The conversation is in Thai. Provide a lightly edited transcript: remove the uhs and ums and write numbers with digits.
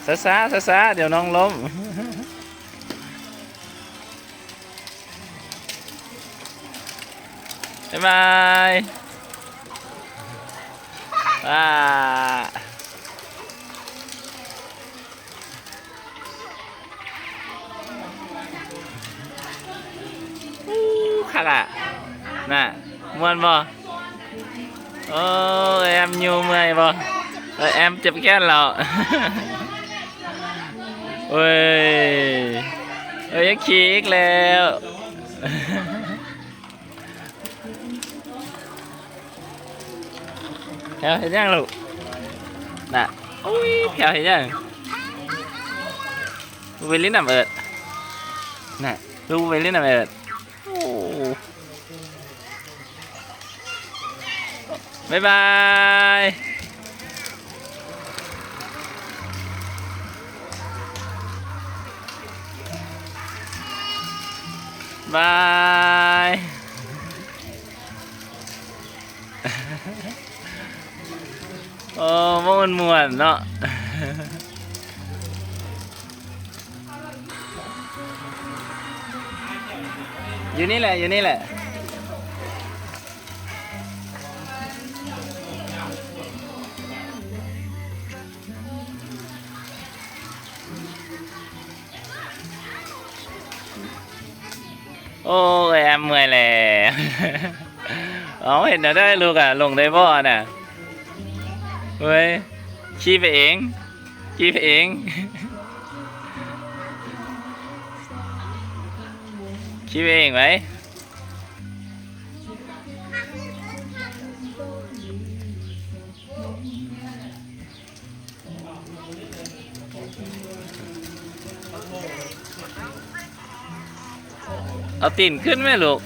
ช้าเดี๋ยวน้องล้มบ๊ายบายคักอ่ะน่ะม่วนบ่โอ้แอมอยู่เมื่อยบ่แอมเจ็บแก้นเราเฮ้ยยังขี่อีกแล้วแถวเห็นยังลูกน่ะอุ้ยแถวเห็นยังไปลิ้นน้ำเอิดน่ะดูไปลิ้นน้ำเอิดโอ้บ๊ายบายบายโอ้ม่วนเนาะอยู่นี่แหละโอ้ยแอมเมื่อยแล้วอ๋อเห็นได้ลูกอ่ะลงได้บ่น่ะเฮ้ยขี่ไปเองขี่ไปเองไหมเอาตีนขึ้นไหมลูก